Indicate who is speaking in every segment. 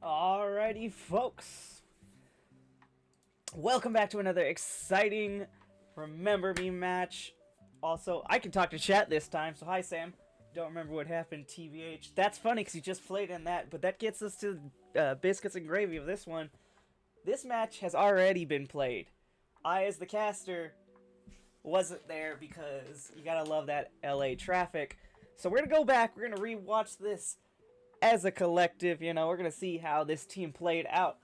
Speaker 1: Alrighty, folks. Welcome back to another exciting Remember Me match. Also, I can talk to chat this time, so hi, Sam. Don't remember what happened, TVH. That's funny because you just played in that, but that gets us to biscuits and gravy of this one. This match has already been played. I, as the caster, wasn't there because you gotta love that LA traffic. So we're gonna go back, we're gonna rewatch this as a collective, we're going to see how this team played out.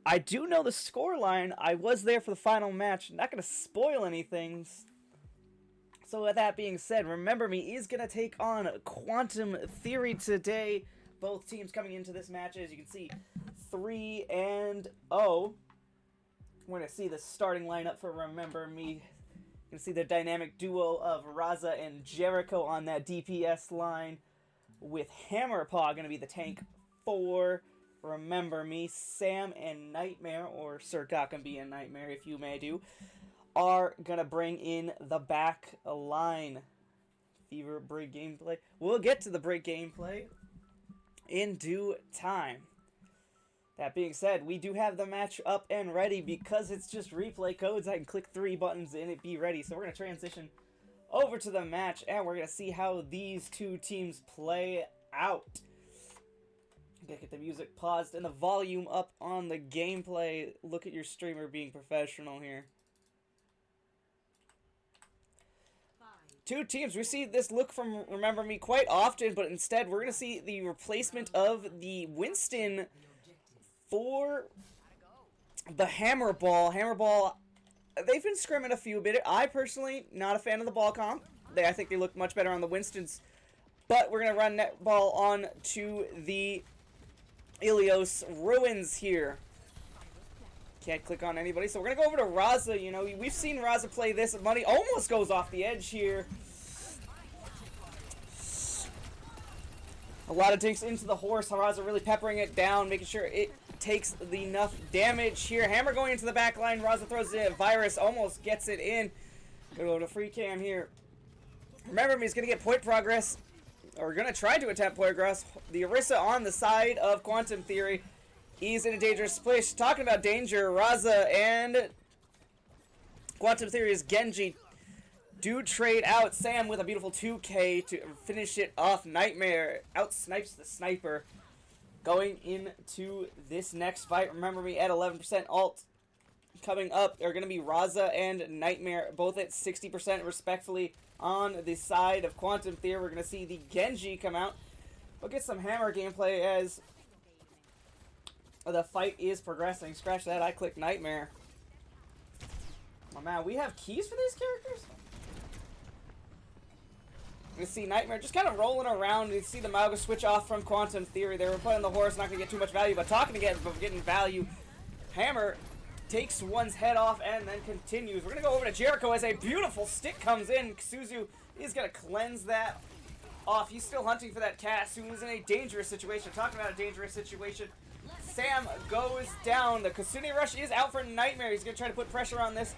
Speaker 1: I do know the scoreline. I was there for the final match. Not going to spoil anything. So with that being said, Remember Me is going to take on Quantum Theory today. Both teams coming into this match, as you can see, 3-0. We're going to see the starting lineup for Remember Me. You can see the dynamic duo of Raza and Jericho on that DPS line, with Hammerpaw going to be the tank for Remember Me. Sam and Nightmare, or Sir Gakkenby and Nightmare, if you may do, are going to bring in the back line. Fever break gameplay. We'll get to the break gameplay in due time. That being said, we do have the match up and ready. Because it's just replay codes, I can click 3 buttons and it be ready. So we're going to transition over to the match, and we're going to see how these two teams play out. Gotta get the music paused and the volume up on the gameplay. Look at your streamer being professional here. Two teams. We see this look from Remember Me quite often, but instead we're going to see the replacement of the Winston for the Hammerball. Hammerball, they've been scrimming a few bit. I personally not a fan of the ball comp. I think they look much better on the Winstons. But we're gonna run netball on to the Ilios Ruins here. Can't click on anybody, so we're gonna go over to Raza. We've seen Raza play this. Money almost goes off the edge here. A lot of dinks into the horse. Raza really peppering it down, making sure it takes enough damage here. Hammer going into the back line. Raza throws it. Virus almost gets it in. Gonna go to free cam here. Remember Me is gonna get point progress, or gonna try to attempt point progress. The Orisa on the side of Quantum Theory. He's in a dangerous splish. Talking about danger, Raza and Quantum Theory's Genji do trade out. Sam with a beautiful 2K to finish it off. Nightmare outsnipes the sniper. Going into this next fight, Remember Me at 11%. Alt coming up are going to be Raza and Nightmare, both at 60% respectfully. On the side of Quantum Theory, we're going to see the Genji come out. We'll get some Hammer gameplay as the fight is progressing. Scratch that, I click Nightmare. Oh man, we have keys for these characters? You see Nightmare just kind of rolling around. You see the Mauga switch off from Quantum Theory. They were playing the horse, not going to get too much value, but talking again, but getting value. Hammer takes one's head off and then continues. We're going to go over to Jericho as a beautiful stick comes in. Suzu is going to cleanse that off. He's still hunting for that cast, who is in a dangerous situation. Talking about a dangerous situation. Sam goes down. The Kasune Rush is out for Nightmare. He's going to try to put pressure on this.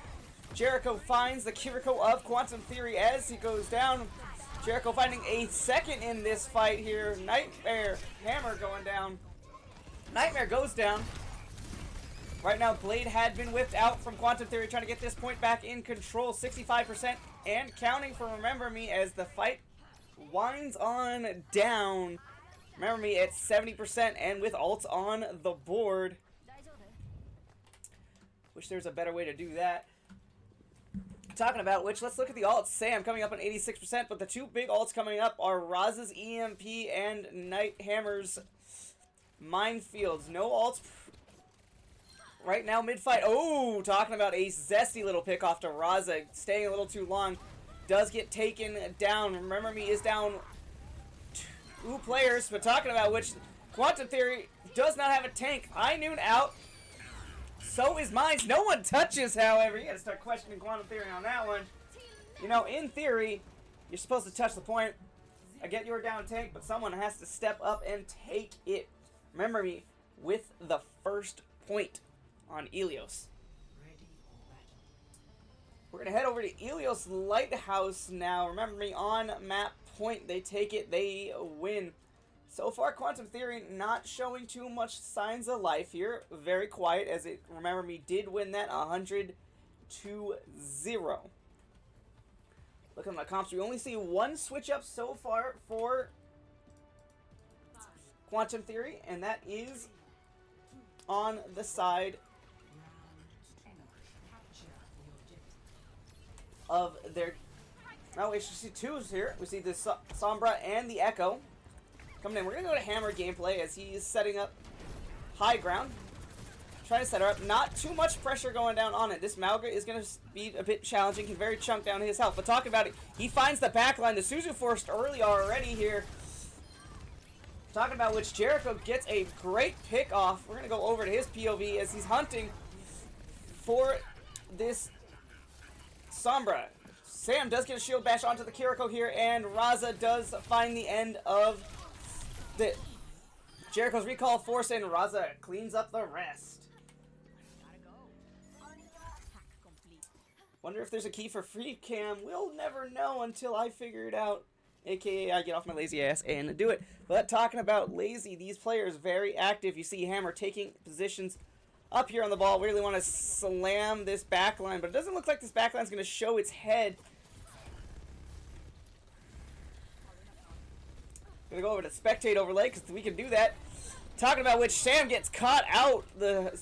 Speaker 1: Jericho finds the Kiriko of Quantum Theory as he goes down. Jericho finding a second in this fight here. Nightmare, Hammer going down. Nightmare goes down. Right now, Blade had been whipped out from Quantum Theory, trying to get this point back in control. 65% and counting for Remember Me as the fight winds on down. Remember Me at 70% and with ults on the board. Wish there's a better way to do that. Talking about which, let's look at the ults. Sam coming up on 86%, but the two big ults coming up are Raza's EMP and Nighthammer's Minefields. No ults right now mid-fight. Oh, talking about a zesty little pick off to Raza. Staying a little too long. Does get taken down. Remember Me is down 2 players, but talking about which, Quantum Theory does not have a tank. High Noon out. So is Mines. No one touches, however. You gotta start questioning Quantum Theory on that one. In theory, you're supposed to touch the point. I get you're down tank, but someone has to step up and take it. Remember Me with the first point on Ilios. We're going to head over to Ilios Lighthouse now. Remember Me on map point. They take it. They win. So far, Quantum Theory not showing too much signs of life here. Very quiet, as it, remember me, did win that 100-0. Looking at the comps, we only see one switch up so far for Quantum Theory, and that is on the side of their... Now we see twos here. We see the Sombra and the Echo coming in. We're going to go to Hammer gameplay as he is setting up high ground. Trying to set her up. Not too much pressure going down on it. This Mauga is going to be a bit challenging. Can very chunk down his health. But talking about it, he finds the backline. The Suzu forced early already here. Talking about which, Jericho gets a great pick off. We're going to go over to his POV as he's hunting for this Sombra. Sam does get a shield bash onto the Kiriko here, and Raza does find the end of the Jericho's recall force, and Raza cleans up the rest. Wonder if there's a key for free cam. We'll never know until I figure it out. AKA I get off my lazy ass and do it. But talking about lazy, these players very active. You see Hammer taking positions up here on the ball. We really want to slam this backline, but it doesn't look like this backline is going to show its head. Gonna go over to spectate overlay because we can do that. Talking about which, Sam gets caught out. The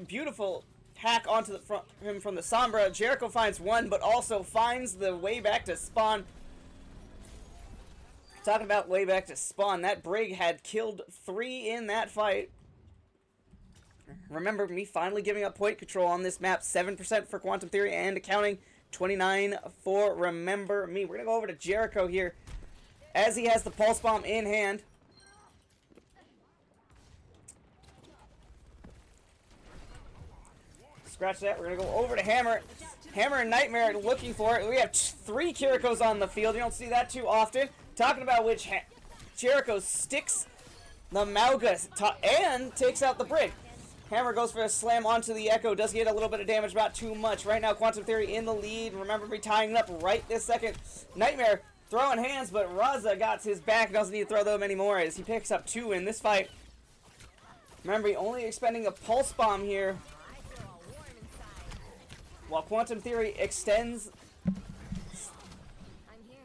Speaker 1: beautiful hack onto the front him from the Sombra. Jericho finds one, but also finds the way back to spawn. Talking about way back to spawn, that Brig had killed 3 in that fight. Remember me finally giving up point control on this map. 7% for Quantum Theory and accounting 29 for Remember Me. We're gonna go over to Jericho here as he has the pulse bomb in hand. Scratch that. We're going to go over to Hammer. Hammer and Nightmare looking for it. We have 3 Kirikos on the field. You don't see that too often. Talking about which, Jericho sticks the Mauga and takes out the Brig. Hammer goes for a slam onto the Echo. Does get a little bit of damage, not too much. Right now, Quantum Theory in the lead. Remember me tying it up right this second. Nightmare throwing hands, but Raza got his back. Doesn't need to throw them anymore as he picks up 2 in this fight. Remember, he only expending a pulse bomb here, while Quantum Theory extends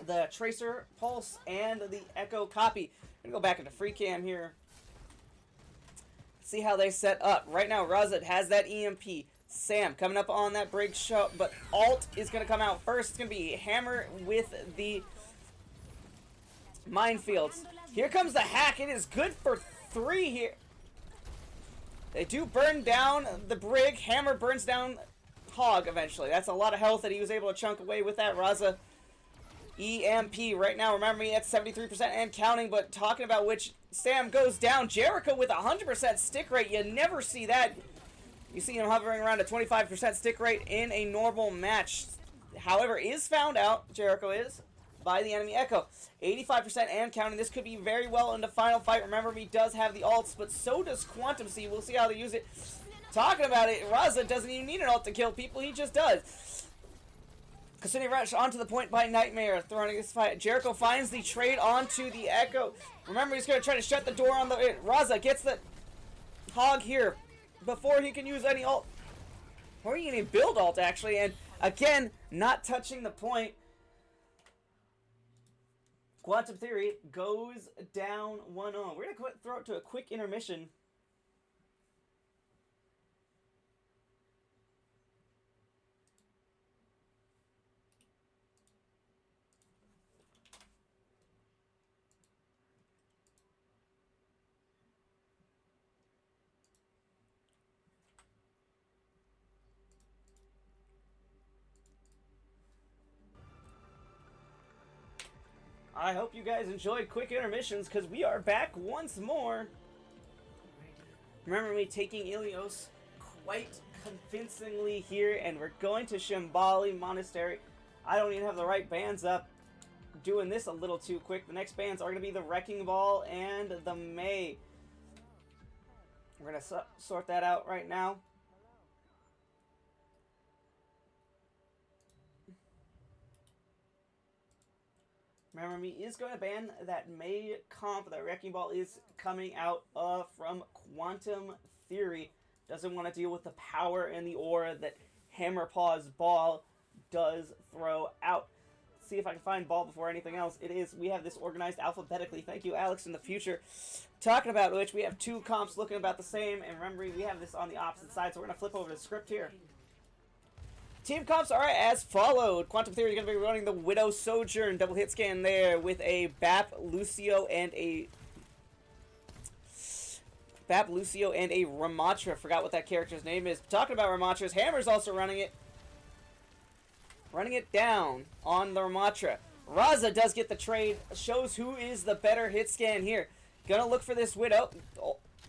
Speaker 1: the Tracer Pulse and the Echo copy. I'm going to go back into free cam here. See how they set up. Right now, Raza has that EMP. Sam coming up on that break shot, but Alt is going to come out first. It's going to be Hammer with the minefields. Here comes the hack. It is good for 3 here. They do burn down the Brig. Hammer burns down Hog eventually. That's a lot of health that he was able to chunk away with that Raza EMP. Right now, remember me at 73% and counting, but talking about which, Sam goes down. Jericho with 100% stick rate. You never see that. You see him hovering around a 25% stick rate in a normal match. However, is found out, Jericho is, by the enemy Echo. 85% and counting. This could be very well in the final fight. Remember me does have the ults, but so does Quantum C. We'll see how they use it. Talking about it, Raza doesn't even need an ult to kill people. He just does. Cassini rush onto the point by Nightmare. Throwing this fight. Jericho finds the trade onto the Echo. Remember, he's going to try to shut the door on the... Raza gets the Hog here before he can use any ult. Or he can even build ult, actually. And again, not touching the point. Quantum Theory goes down 1-0. We're going to throw it to a quick intermission. I hope you guys enjoyed quick intermissions, because we are back once more. Remember me taking Ilios quite convincingly here, and we're going to Shambali Monastery. I don't even have the right bands up. Doing this a little too quick. The next bands are going to be the Wrecking Ball and the May. We're going to sort that out right now. Remember Me is going to ban that May comp that Wrecking Ball is coming out from Quantum Theory. Doesn't want to deal with the power and the aura that Hammerpaw's Ball does throw out. See if I can find Ball before anything else. We have this organized alphabetically. Thank you, Alex, in the future. Talking about which, we have two comps looking about the same, and remember, we have this on the opposite side, so we're going to flip over the script here. Team comps are as followed. Quantum Theory is going to be running the Widow Sojourn. Double hit scan there with a Bap, Lucio, and a Ramatra. Forgot what that character's name is. Talking about Ramatras, Hammer's also running it. Running it down on the Ramatra. Raza does get the trade. Shows who is the better hit scan here. Gonna look for this Widow.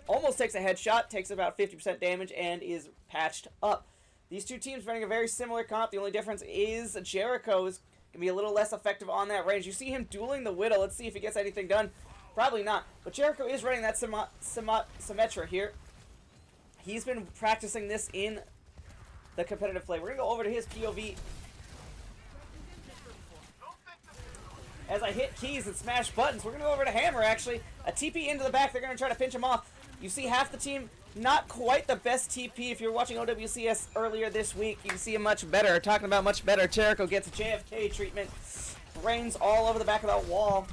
Speaker 1: Almost takes a headshot. Takes about 50% damage and is patched up. These two teams running a very similar comp. The only difference is Jericho is going to be a little less effective on that range. You see him dueling the Widow. Let's see if he gets anything done. Probably not. But Jericho is running that Symmetra here. He's been practicing this in the competitive play. We're going to go over to his POV. As I hit keys and smash buttons, we're going to go over to Hammer, actually. A TP into the back. They're going to try to pinch him off. You see half the team, not quite the best TP. If you're watching OWCS earlier this week, you can see him much better. Talking about much better, Jericho gets a JFK treatment. Brains all over the back of that wall.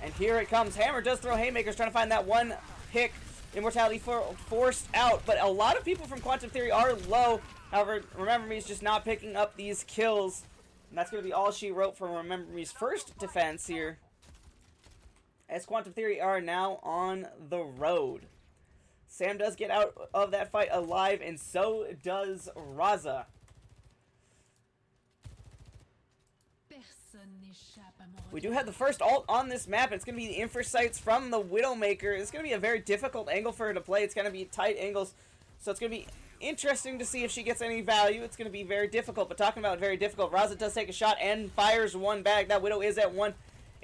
Speaker 1: And here it comes. Hammer does throw haymakers, trying to find that one pick. Immortality forced out. But a lot of people from Quantum Theory are low. However, Remember Me is just not picking up these kills. And that's going to be all she wrote for Remember Me's first defense here. As Quantum Theory are now on the road. Sam does get out of that fight alive, and so does Raza. We do have the first ult on this map. It's going to be the Infersites from the Widowmaker. It's going to be a very difficult angle for her to play. It's going to be tight angles, so it's going to be interesting to see if she gets any value. It's going to be very difficult, but talking about very difficult, Raza does take a shot and fires one back. That Widow is at 1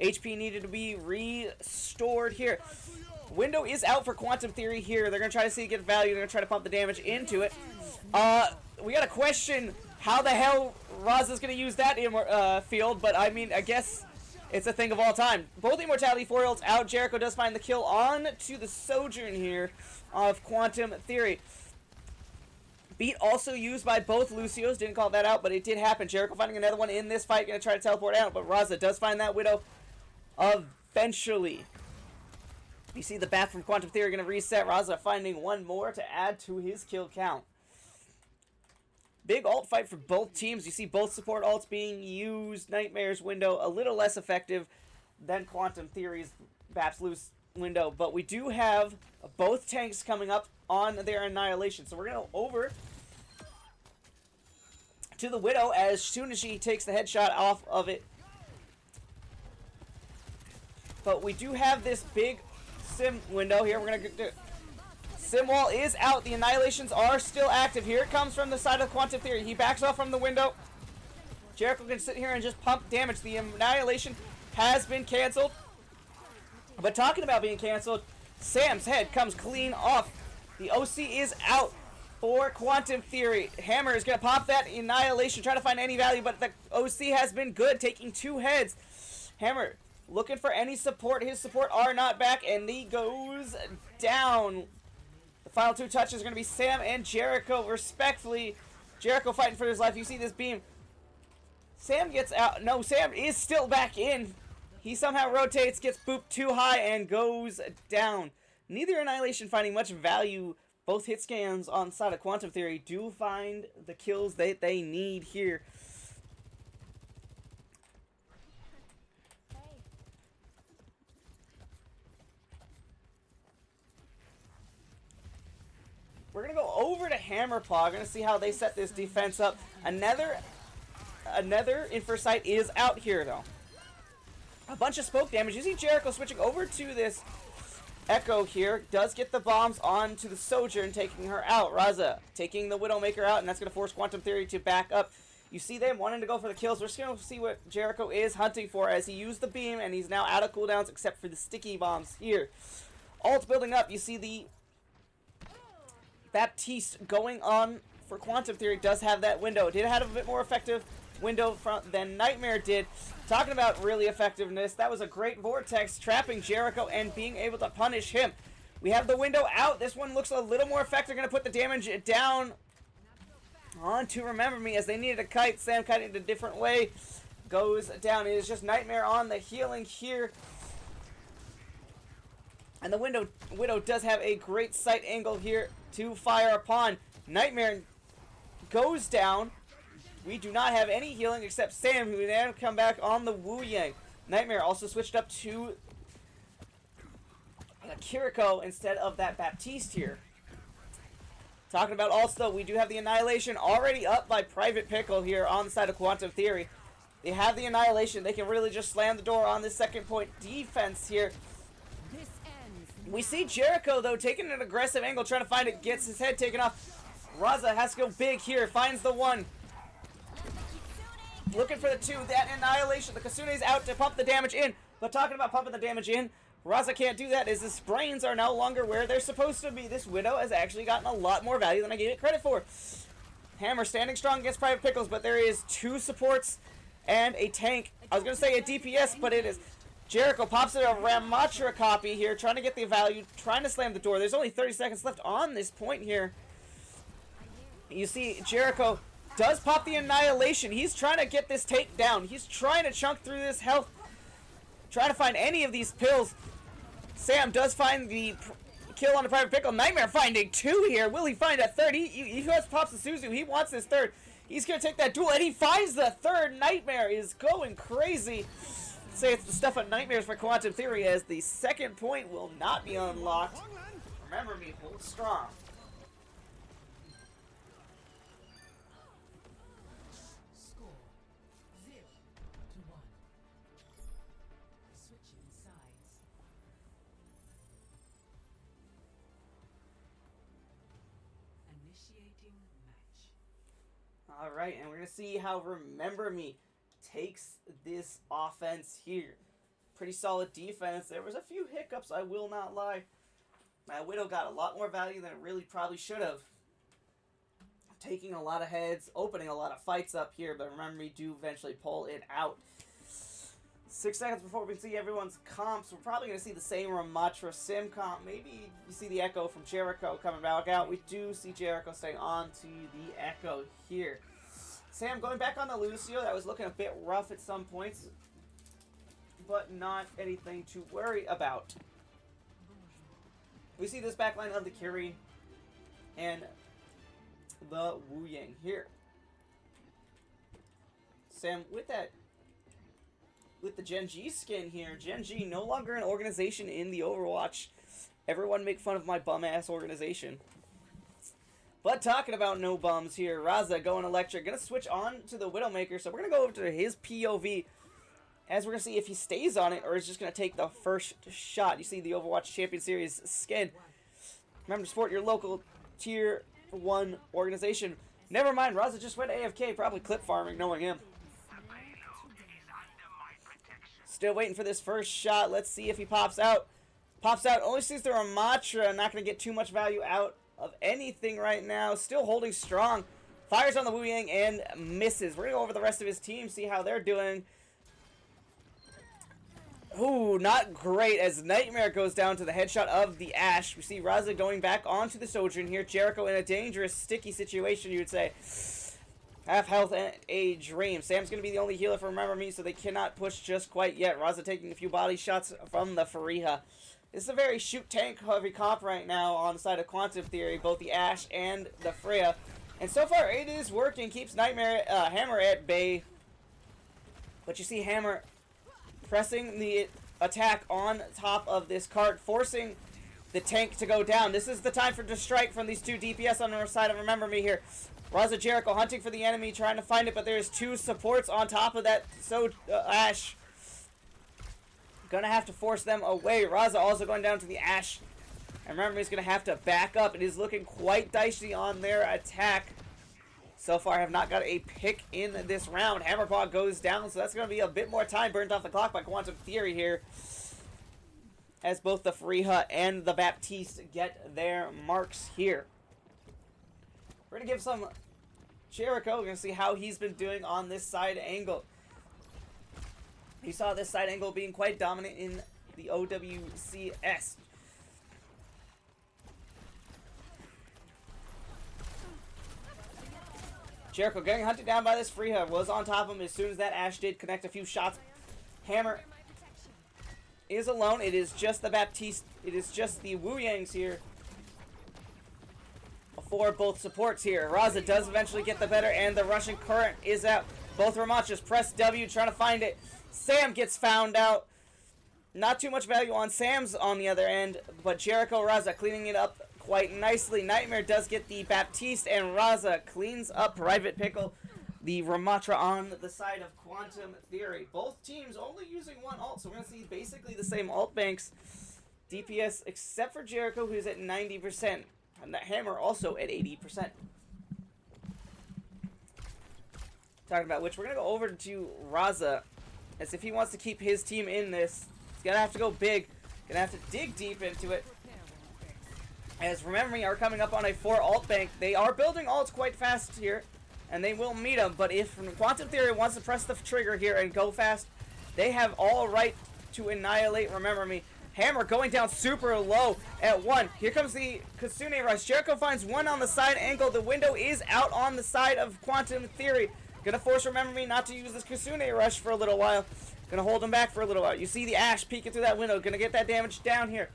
Speaker 1: HP, needed to be restored here. Window is out for Quantum Theory here. They're going to try to see get value. They're going to try to pump the damage into it. We got to question how the hell Raza's going to use that field, but I mean, I guess it's a thing of all time. Both Immortality 4 ults out. Jericho does find the kill on to the Sojourn here of Quantum Theory. Beat also used by both Lucios. Didn't call that out, but it did happen. Jericho finding another one in this fight. Going to try to teleport out, but Raza does find that Widow eventually. You see the bat from Quantum Theory going to reset. Raza finding one more to add to his kill count. Big ult fight for both teams. You see both support ults being used. Nightmare's Window a little less effective than Quantum Theory's Bap's loose Window, but we do have both tanks coming up on their Annihilation. So we're going to go over to the Widow as soon as she takes the headshot off of it. But we do have this big Sim Window here. We're going to do Sim Wall is out. The Annihilations are still active. Here it comes from the side of Quantum Theory. He backs off from the window. Jericho can sit here and just pump damage. The Annihilation has been canceled. But talking about being canceled, Sam's head comes clean off. The OC is out for Quantum Theory. Hammer is going to pop that Annihilation, try to find any value, but the OC has been good, taking 2 heads. Hammer looking for any support. His support are not back, and he goes down. The final 2 touches are going to be Sam and Jericho, respectfully. Jericho fighting for his life. You see this beam. Sam gets out. No, Sam is still back in. He somehow rotates, gets booped too high, and goes down. Neither Annihilation finding much value. Both hit scans on the side of Quantum Theory do find the kills that they need here. We're going to go over to Hammerpaw. Going to see how they set this defense up. Another Infersight is out here, though. A bunch of smoke damage. You see Jericho switching over to this Echo here. Does get the bombs onto the Sojourn, taking her out. Raza taking the Widowmaker out, and that's going to force Quantum Theory to back up. You see them wanting to go for the kills. We're just going to see what Jericho is hunting for as he used the beam, and he's now out of cooldowns except for the sticky bombs here. Ult building up. You see the Baptiste going on for Quantum Theory. Does have that window. Did have a bit more effective window than Nightmare did. Talking about really effectiveness, that was a great vortex, trapping Jericho and being able to punish him. We have the window out. This one looks a little more effective. Going to put the damage down on to Remember Me as they needed a kite. Sam kiting it a different way. Goes down. It is just Nightmare on the healing here. And the Widow does have a great sight angle here to fire upon. Nightmare goes down. We do not have any healing except Sam, who now come back on the Wu Yang. Nightmare also switched up to Kiriko instead of that Baptiste here. Talking about also, we do have the Annihilation already up by Private Pickle here on the side of Quantum Theory. They have the Annihilation. They can really just slam the door on this second point defense here. We see Jericho, though, taking an aggressive angle, trying to find it, gets his head taken off. Raza has to go big here, finds the one. Looking for the two, that Annihilation. The Kasune's out to pump the damage in. But talking about pumping the damage in, Raza can't do that as his brains are no longer where they're supposed to be. This Widow has actually gotten a lot more value than I gave it credit for. Hammer standing strong against Private Pickles, but there is two supports and a tank. I was going to say a DPS, but it is. Jericho pops it a Ramatra copy here, trying to get the value, trying to slam the door. There's only 30 seconds left on this point here. You see Jericho does pop the Annihilation. He's trying to get this take down. He's trying to chunk through this health, trying to find any of these pills. Sam does find the kill on the Private Pickle. Nightmare finding two here. Will he find a third? He just pops the Suzu. He wants his third. He's going to take that duel, and he finds the third. Nightmare is going crazy. Say it's the stuff of nightmares for Quantum Theory, as the second point will not be unlocked. Remember Me, hold strong.
Speaker 2: Score 0-1. Switching sides. Initiating match.
Speaker 1: All right, and we're going to see how Remember Me takes this offense here. Pretty solid defense. There was a few hiccups, I will not lie. My Widow got a lot more value than it really probably should have. Taking a lot of heads, opening a lot of fights up here, but Remember Me do eventually pull it out. 6 seconds before we can see everyone's comps. We're probably going to see the same Ramatra Sim comp. Maybe you see the Echo from Jericho coming back out. We do see Jericho staying on to the Echo here. Sam going back on the Lucio. That was looking a bit rough at some points, but not anything to worry about. We see this backline of the Curie and the Wu Yang here. Sam with the Gen G skin here. Gen G no longer an organization in the Overwatch. Everyone make fun of my bum ass organization. But talking about no bums here, Raza going electric. Going to switch on to the Widowmaker. So we're going to go over to his POV as we're going to see if he stays on it or is just going to take the first shot. You see the Overwatch Champion Series skin. Remember to support your local Tier 1 organization. Never mind, Raza just went AFK, probably clip farming, knowing him. Still waiting for this first shot. Let's see if he pops out. Pops out. Only sees the Ramatra. Not going to get too much value out of anything right now. Still holding strong. Fires on the Wu Yang and misses. We're going to go over the rest of his team, see how they're doing. Ooh, not great as Nightmare goes down to the headshot of the Ashe. We see Raza going back onto the Sojourn here. Jericho in a dangerous, sticky situation, you would say. Half health and a dream. Sam's going to be the only healer for Remember Me, so they cannot push just quite yet. Raza taking a few body shots from the Fariha. This is a very shoot tank heavy comp right now on the side of Quantum Theory, both the Ashe and the Freya. And so far it is working, keeps Hammer at bay. But you see Hammer pressing the attack on top of this cart, forcing the tank to go down. This is the time for the strike from these two DPS on the side of Remember Me here. Raza Jericho hunting for the enemy, trying to find it, but there's two supports on top of that Ashe. Gonna have to force them away. Raza also going down to the Ashe. And remember, he's gonna have to back up. It is looking quite dicey on their attack. So far, have not got a pick in this round. Hammerpaw goes down, so that's gonna be a bit more time burned off the clock by Quantum Theory here. As both the Fariha and the Baptiste get their marks here. We're gonna give some Jericho. We're going to see how he's been doing on this side angle. You saw this side angle being quite dominant in the OWCS. Jericho getting hunted down by this Freya. Was on top of him as soon as that Ashe did connect a few shots. Hammer is alone. It is just the Baptiste. It is just the Wu Yangs here. For both supports here. Raza does eventually get the better, and the Russian current is out. Both Ramachas press W, trying to find it. Sam gets found out. Not too much value on Sam's on the other end, but Jericho Raza cleaning it up quite nicely. Nightmare does get the Baptiste, and Raza cleans up Private Pickle, the Ramatra on the side of Quantum Theory. Both teams only using one ult, so we're going to see basically the same ult banks. DPS, except for Jericho, who's at 90%. And the Hammer also at 80%. Talking about which, we're going to go over to Raza. As if he wants to keep his team in this. He's going to have to go big. Going to have to dig deep into it. As Remember Me are coming up on a 4 ult bank. They are building ults quite fast here. And they will meet them. But if Quantum Theory wants to press the trigger here and go fast, they have all right to annihilate Remember Me. Hammer going down super low at 1. Here comes the Kitsune Rush. Jericho finds 1 on the side angle. The window is out on the side of Quantum Theory. Gonna force Remember Me not to use this Kitsune Rush for a little while. Gonna hold him back for a little while. You see the Ashe peeking through that window. Gonna get that damage down here.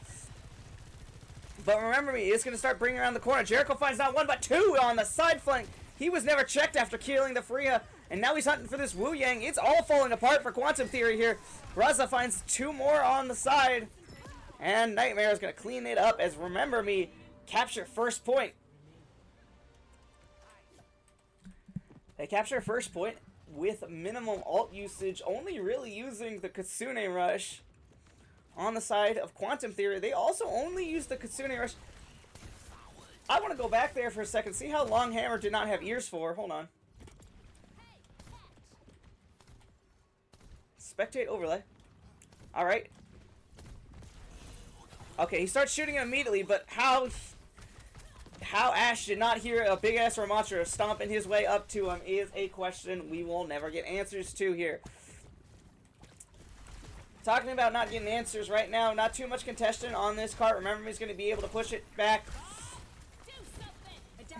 Speaker 1: But Remember Me is gonna start bringing around the corner. Jericho finds not 1 but 2 on the side flank. He was never checked after killing the Freya. And now he's hunting for this Wu Yang. It's all falling apart for Quantum Theory here. Raza finds 2 more on the side. And Nightmare is going to clean it up as Remember Me capture first point. They capture first point with minimum ult usage, only really using the Kitsune Rush on the side of Quantum Theory. They also only use the Kitsune Rush. I want to go back there for a second, see how long Hammer did not have ears for. Hold on. Spectate overlay. Alright. Okay, he starts shooting him immediately, but how Ashe did not hear a big-ass Ramatra stomping his way up to him is a question we will never get answers to here. Talking about not getting answers right now, not too much contestant on this cart. Remember, he's going to be able to push it back.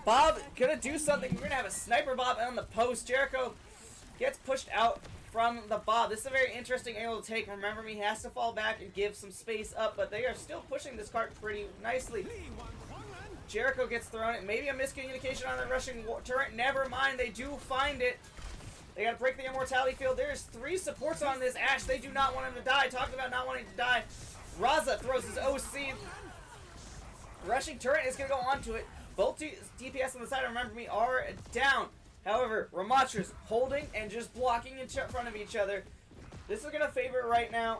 Speaker 1: Bob going to do something. We're going to have a sniper Bob on the post. Jericho gets pushed out from the Bob. This is a very interesting angle to take. Remember Me has to fall back and give some space up, but they are still pushing this cart pretty nicely. Jericho gets thrown. Maybe a miscommunication on the Russian turret. Never mind. They do find it. They got to break the immortality field. There's 3 supports on this Ashe. They do not want him to die. Talking about not wanting to die. Raza throws his OC. Rushing turret is going to go onto it. Both DPS on the side of Remember Me are down. However, Ramatra's holding and just blocking in front of each other. This is going to favor right now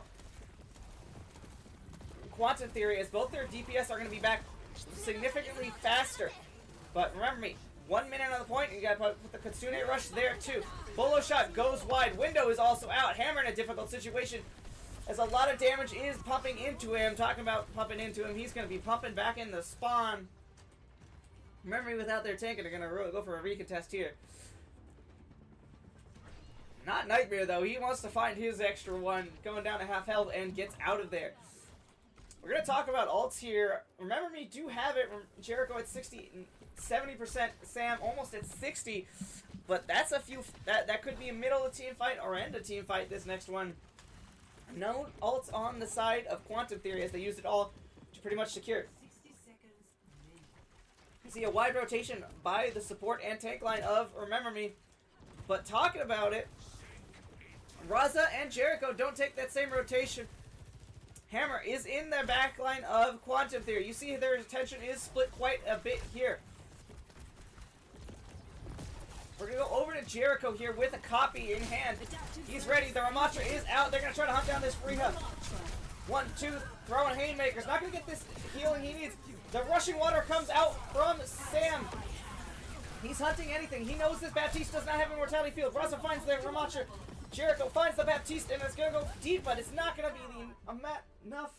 Speaker 1: Quantum Theory, as both their DPS are going to be back significantly faster. But Remember Me, 1 minute on the point, and you got to put the Kitsune Rush there too. Bolo shot goes wide. Window is also out. Hammer in a difficult situation, as a lot of damage is pumping into him. Talking about pumping into him, he's going to be pumping back in the spawn. Remember Me without their tank, and they're going to really go for a recontest here. Not Nightmare, though. He wants to find his extra 1, going down to half health, and gets out of there. We're going to talk about ults here. Remember Me do have it. Jericho at 60, 70%. Sam almost at 60. But that's a few. That could be a middle of the team fight or end of team fight, this next one. No ults on the side of Quantum Theory, as they used it all to pretty much secure.
Speaker 2: 60 seconds.
Speaker 1: You see a wide rotation by the support and tank line of Remember Me. But talking about it, Raza and Jericho don't take that same rotation. Hammer is in the back line of Quantum Theory. You see their attention is split quite a bit here. We're going to go over to Jericho here with a copy in hand. He's ready. The Ramatra is out. They're going to try to hunt down this Freya. 1, 2, throwing haymakers. Not going to get this healing he needs. The rushing water comes out from Sam. He's hunting anything. He knows this Baptiste does not have immortality field. Raza finds the Ramatra. Jericho finds the Baptiste, and it's going to go deep, but it's not going to be enough.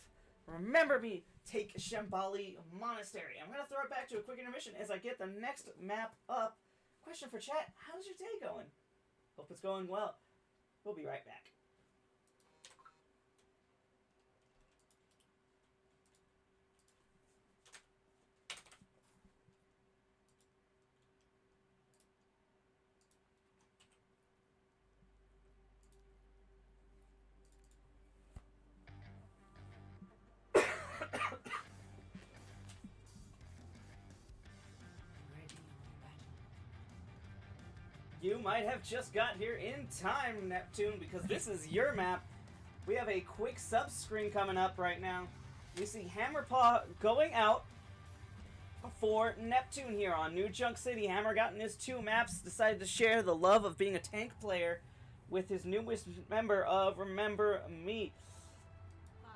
Speaker 1: Remember Me, take Shambali Monastery. I'm going to throw it back to a quick intermission as I get the next map up Question for chat, how's your day going? Hope it's going well. We'll be right back.
Speaker 2: Ready for battle.
Speaker 1: You might have just got here in time, Neptune, because this is your map. We have a quick sub screen coming up right now. We see Hammerpaw going out for Neptune here on New Junk City. Hammer got in his 2 maps, decided to share the love of being a tank player with his newest member of Remember Me.
Speaker 2: 5,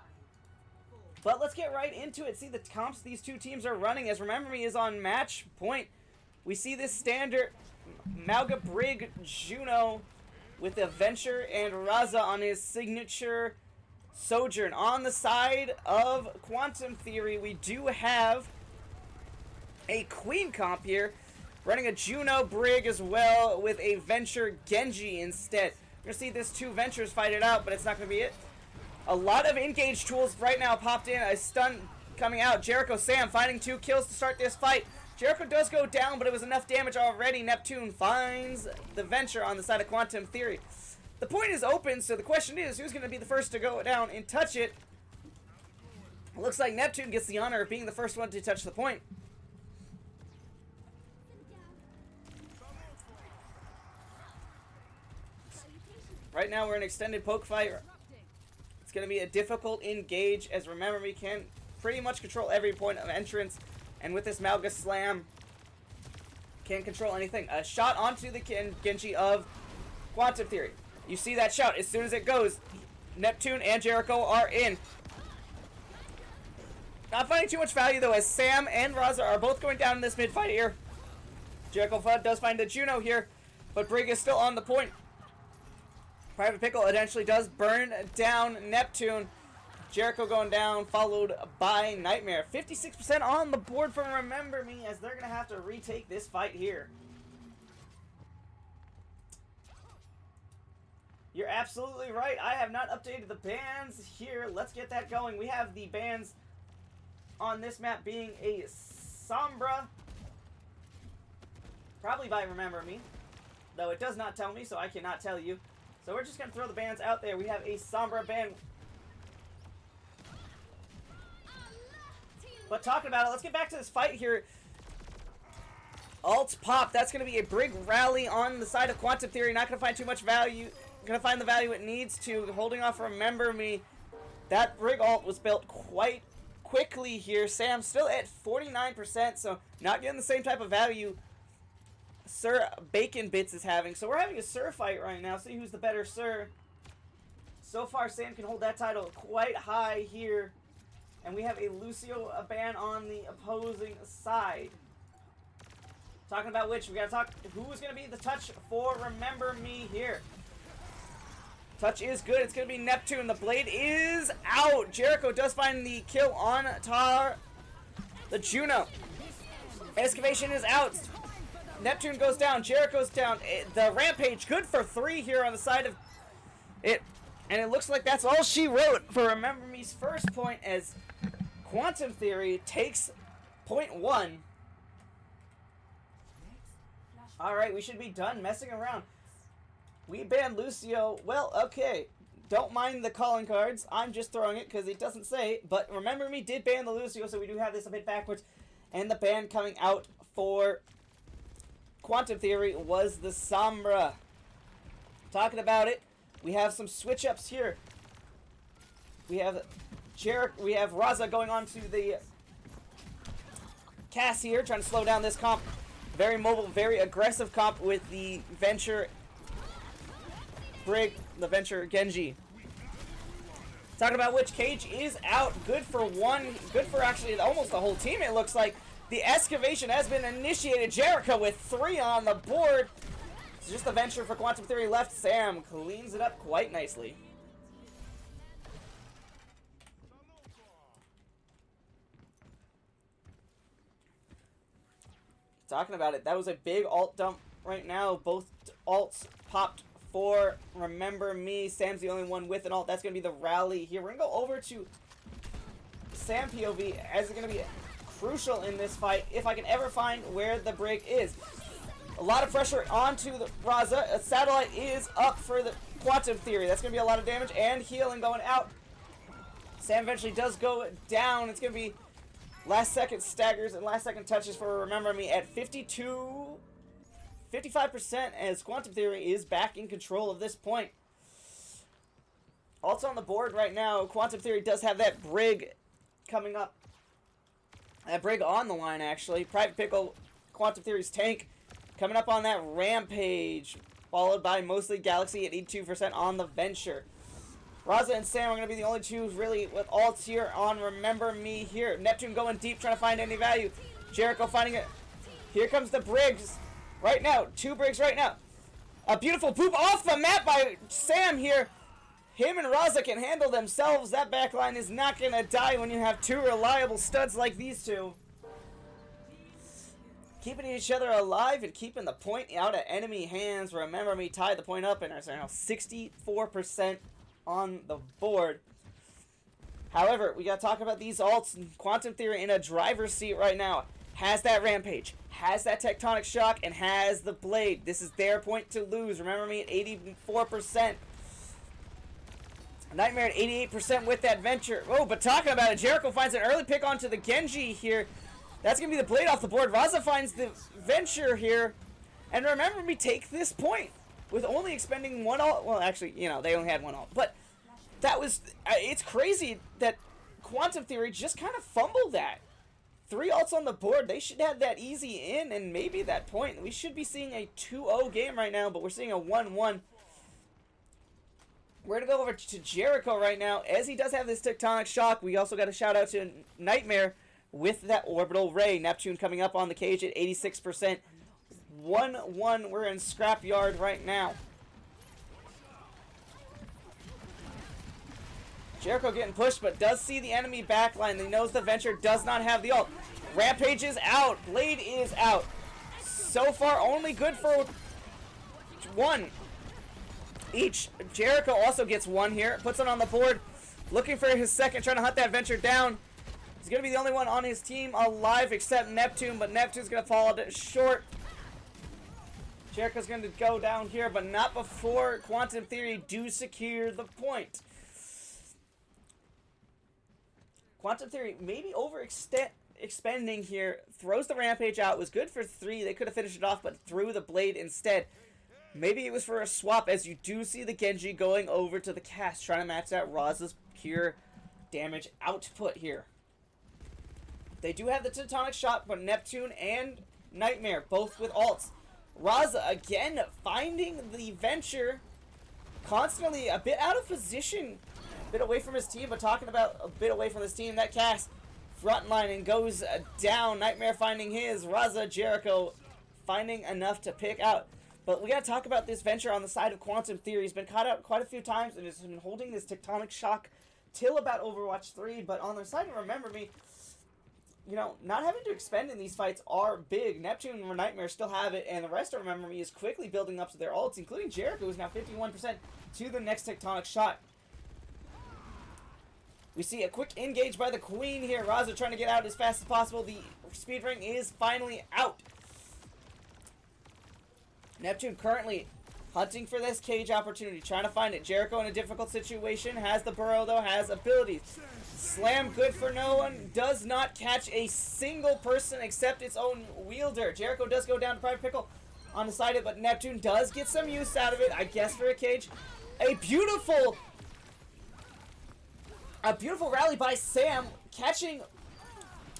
Speaker 2: 4,
Speaker 1: But let's get right into it. See the comps these 2 teams are running as Remember Me is on match point. We see this standard Malga Brig Juno with Adventure and Raza on his signature Sojourn. On the side of Quantum Theory, we do have a Queen comp here, running a Juno Brig as well with a Venture Genji instead. We're going to see this 2 Ventures fight it out, but it's not going to be it. A lot of engage tools right now popped in. A stun coming out. Jericho Sam finding 2 kills to start this fight. Jericho does go down, but it was enough damage already. Neptune finds the Venture on the side of Quantum Theory. The point is open, so the question is, who's going to be the first to go down and touch it? It looks like Neptune gets the honor of being the first one to touch the point. Right now we're in extended poke fight. It's going to be a difficult engage as Remember Me can pretty much control every point of entrance. And with this Malga Slam, can't control anything. A shot onto the Genji of Quantum Theory. You see that shot. As soon as it goes, Neptune and Jericho are in. Not finding too much value though, as Sam and Raza are both going down in this mid fight here. Jericho does find the Juno here, but Brig is still on the point. Private Pickle eventually does burn down Neptune. Jericho going down, followed by Nightmare. 56% on the board from Remember Me, as they're going to have to retake this fight here. You're absolutely right. I have not updated the bans here. Let's get that going. We have the bans on this map being a Sombra. Probably by Remember Me. Though it does not tell me, so I cannot tell you. So we're just going to throw the bans out there. We have a Sombra ban. But talking about it, let's get back to this fight here. Alt pop. That's going to be a big rally on the side of Quantum Theory. Not going to find too much value. Going to find the value it needs to. Holding off Remember Me. That brig alt was built quite quickly here. Sam still at 49%, so not getting the same type of value Sir Bacon Bits is having. So we're having a Sir fight right now. See who's the better Sir. So far, Sam can hold that title quite high here. And we have a Lucio ban on the opposing side. Talking about which, we gotta talk who's gonna be the touch for Remember Me here. Touch is good. It's gonna be Neptune. The blade is out. Jericho does find the kill on the Juno. Excavation is out. Neptune goes down. Jericho's down. The Rampage, good for 3 here on the side of it. And it looks like that's all she wrote for Remember Me's first point, as Quantum Theory takes point 1. Alright, we should be done messing around. We banned Lucio. Well, okay. Don't mind the calling cards. I'm just throwing it because it doesn't say. But Remember Me did ban the Lucio, so we do have this a bit backwards. And the ban coming out for Quantum Theory was the Sombra. Talking about it, we have some switch-ups here. We have Raza going on to the Cass here, trying to slow down this comp. Very mobile, very aggressive comp with the Venture Brig, the Venture Genji. Talking about which, Cage is out. Good for one. Good for actually almost the whole team, it looks like. The excavation has been initiated. Jericho with 3 on the board. It's just the Venture for Quantum Theory left. Sam cleans it up quite nicely. Talking about it, that was a big alt dump right now. Both alts popped for Remember Me. Sam's the only one with an alt. That's going to be the rally here. We're going to go over to Sam POV, as it's going to be crucial in this fight if I can ever find where the break is. A lot of pressure onto the Raza. A satellite is up for the Quantum Theory. That's going to be a lot of damage and healing going out. Sam eventually does go down. It's going to be last second staggers and last second touches for Remember Me at 55% as Quantum Theory is back in control of this point. Also on the board right now, Quantum Theory does have that Brig coming up. That Brig on the line, actually. Private Pickle, Quantum Theory's tank, coming up on that Rampage, followed by mostly Galaxy at 82% on the Venture. Raza and Sam are going to be the only two really with ults here on Remember Me here. Neptune going deep, trying to find any value. Jericho finding it. Here comes the Briggs right now. 2 Briggs right now. A beautiful poop off the map by Sam here. Him and Raza can handle themselves. That backline is not going to die when you have 2 reliable studs like these two. Keeping each other alive and keeping the point out of enemy hands. Remember Me tied the point up and are now 64% on the board. However, we got to talk about these alts. Quantum Theory in a driver's seat right now. Has that Rampage, has that Tectonic Shock, and has the Blade. This is their point to lose. Remember Me at 84%. Nightmare at 88% with that Venture. Oh, but talking about it, Jericho finds an early pick onto the Genji here. That's going to be the Blade off the board. Raza finds the Venture here. And Remember Me take this point with only expending 1 ult. Well, actually, you know, they only had 1 ult. But that was, it's crazy that Quantum Theory just kind of fumbled that. 3 ults on the board. They should have that easy in and maybe that point. We should be seeing a 2-0 game right now, but we're seeing a 1-1. We're going to go over to Jericho right now, as he does have this Tectonic Shock. We also got a shout out to Nightmare with that Orbital Ray. Neptune coming up on the cage at 86%. 1-1. We're in Scrapyard right now. Jericho getting pushed, but does see the enemy backline. He knows the Venture does not have the ult. Rampage is out. Blade is out. So far, only good for 1 each. Jericho also gets 1 here. Puts it on the board. Looking for his second, trying to hunt that Venture down. He's going to be the only one on his team alive except Neptune, but Neptune's going to fall a bit short. Jericho's going to go down here, but not before Quantum Theory do secure the point. Quantum Theory maybe expending here. Throws the Rampage out. Was good for 3. They could have finished it off, but threw the Blade instead. Maybe it was for a swap, as you do see the Genji going over to the cast, trying to match that Raza's pure damage output here. They do have the Tectonic Shock, but Neptune and Nightmare, both with ults. Raza, again, finding the Venture, constantly a bit out of position, a bit away from his team, but talking about a bit away from his team. That cast, front line and goes down. Nightmare finding his. Raza, Jericho finding enough to pick out. But we got to talk about this Venture on the side of Quantum Theory. He's been caught out quite a few times and has been holding this Tectonic Shock till about Overwatch 3. But on their side, Remember Me, you know, not having to expend in these fights are big. Neptune and Nightmare still have it, and the rest of Remember Me is quickly building up to their ults, including Jericho, who's now 51% to the next Tectonic Shot. We see a quick engage by the Queen here. Raza trying to get out as fast as possible. The speed ring is finally out. Neptune currently hunting for this cage opportunity, trying to find it. Jericho in a difficult situation, has the burrow though, has abilities. Slam good for no one, does not catch a single person except its own wielder. Jericho does go down to Private Pickle on the side of it, but Neptune does get some use out of it, I guess, for a cage. A beautiful rally by Sam, catching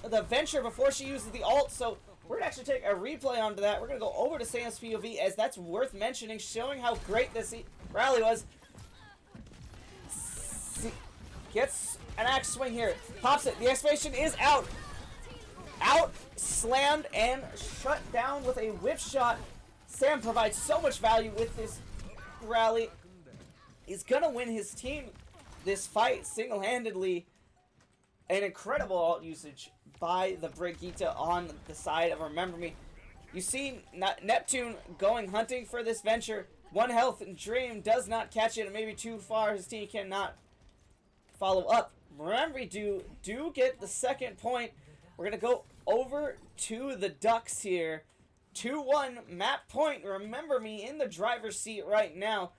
Speaker 1: the Venture before she uses the ult, so we're going to actually take a replay onto that. We're going to go over to Sam's POV, as that's worth mentioning, showing how great this rally was. Gets an axe swing here. Pops it. The excavation is out. Out, slammed, and shut down with a whip shot. Sam provides so much value with this rally. He's going to win his team this fight single-handedly. An incredible ult usage by the Brigitte on the side of Remember Me. You see Neptune going hunting for this venture. 1 health, and Dream does not catch it. Maybe too far. His team cannot follow up. Remember, do get the second point. We're going to go over to the Ducks here. 2-1 map point. Remember me in the driver's seat right now.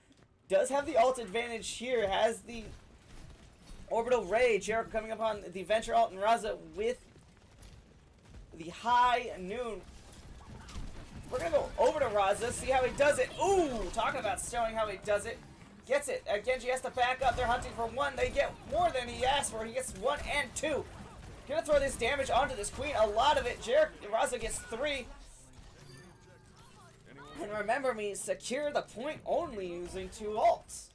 Speaker 1: Does have the ult advantage here. Has the Orbital Ray. Jericho coming up on the Venture ult, and Raza with the High Noon. We're going to go over to Raza, see how he does it. Ooh, talking about showing how he does it. Gets it. Genji has to back up. They're hunting for 1. They get more than he asked for. He gets 1 and 2. Gonna throw this damage onto this Queen. A lot of it. Raza gets 3. And remember me, secure the point only using 2 ults.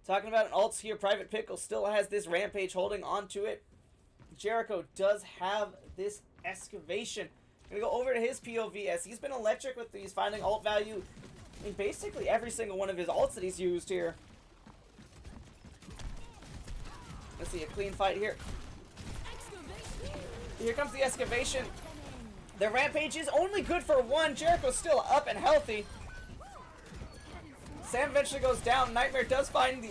Speaker 1: Talking about ults here, Private Pickle still has this Rampage holding onto it. Jericho does have this excavation. Gonna go over to his POV as he's been electric with these finding ult value in basically every single one of his ults that he's used here. Let's see, a clean fight here. Here comes the excavation. The Rampage is only good for 1. Jericho's still up and healthy. Sam eventually goes down. Nightmare does find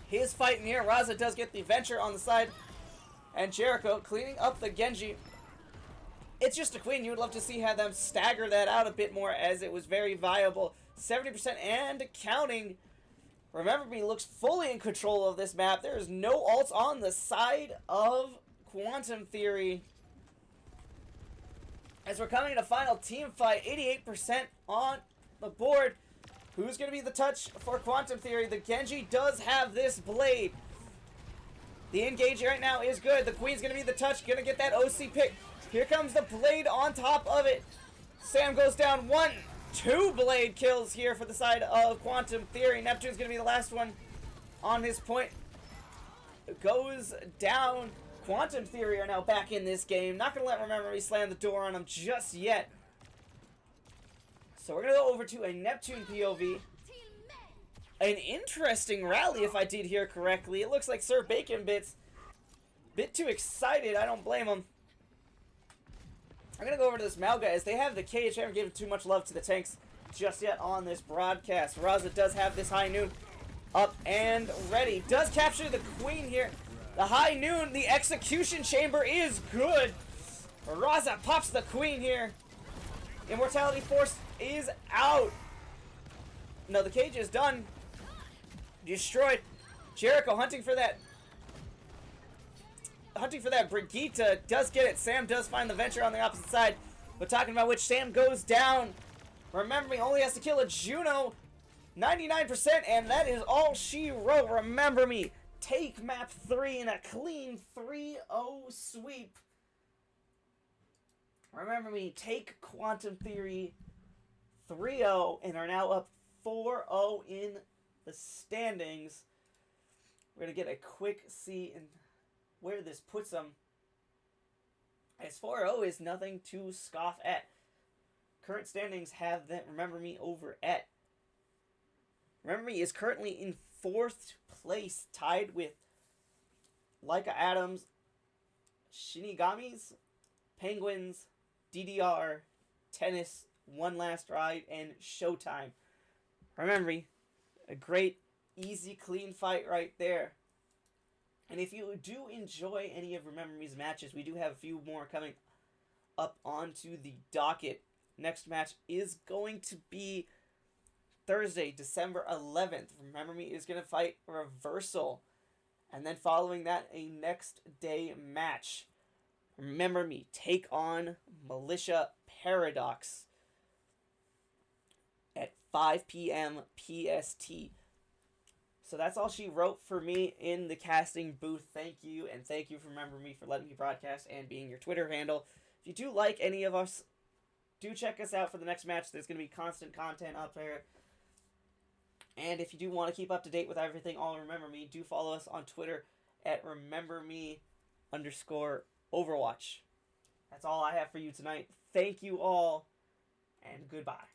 Speaker 1: his fight near. Raza does get the Venture on the side. And Jericho cleaning up the Genji. It's just a Queen. You would love to see how them stagger that out a bit more, as it was very viable. 70% and counting. Remember me looks fully in control of this map. There is no ults on the side of Quantum Theory. As we're coming to final team fight, 88% on the board. Who's going to be the touch for Quantum Theory? The Genji does have this blade. The engage right now is good. The Queen's going to be the touch. Going to get that OC pick. Here comes the blade on top of it. Sam goes down. 1, 2 blade kills here for the side of Quantum Theory. Neptune's going to be the last one on his point. Goes down. Quantum Theory are now back in this game. Not going to let Remember Me slam the door on them just yet. So we're going to go over to a Neptune POV. An interesting rally, if I did hear correctly. It looks like Sir Bacon Bits. Bit too excited. I don't blame him. I'm going to go over to this Malga as they have the cage. I haven't given too much love to the tanks just yet on this broadcast. Raza does have this High Noon up and ready. Does capture the Queen here. The High Noon, the execution chamber is good. Raza pops the Queen here. Immortality Force is out. No, the cage is done. Destroyed. Jericho hunting for that. Brigitte does get it. Sam does find the Venture on the opposite side. But talking about which, Sam goes down. Remember, he only has to kill a Juno. 99%, and that is all she wrote. Remember me. Take map 3 in a clean 3-0 sweep. Remember me. Take Quantum Theory 3-0 and are now up 4-0 in the standings. We're going to get a quick see in where this puts them. As 4-0 is nothing to scoff at. Current standings have that Remember Me over at. Remember Me is currently in 4th place, tied with Leica Adams, Shinigamis, Penguins, DDR, Tennis, One Last Ride, and Showtime. Remember Me, a great, easy, clean fight right there. And if you do enjoy any of Remember Me's matches, we do have a few more coming up onto the docket. Next match is going to be Thursday, December 11th. Remember Me is going to fight Reversal. And then following that, a next day match. Remember Me take on Militia Paradox at 5 p.m. PST. So that's all she wrote for me in the casting booth. Thank you, and thank you for Remember Me for letting me broadcast and being your Twitter handle. If you do like any of us, do check us out for the next match. There's going to be constant content up there. And if you do want to keep up to date with everything all Remember Me, do follow us on Twitter at RememberMe_Overwatch. That's all I have for you tonight. Thank you all, and goodbye.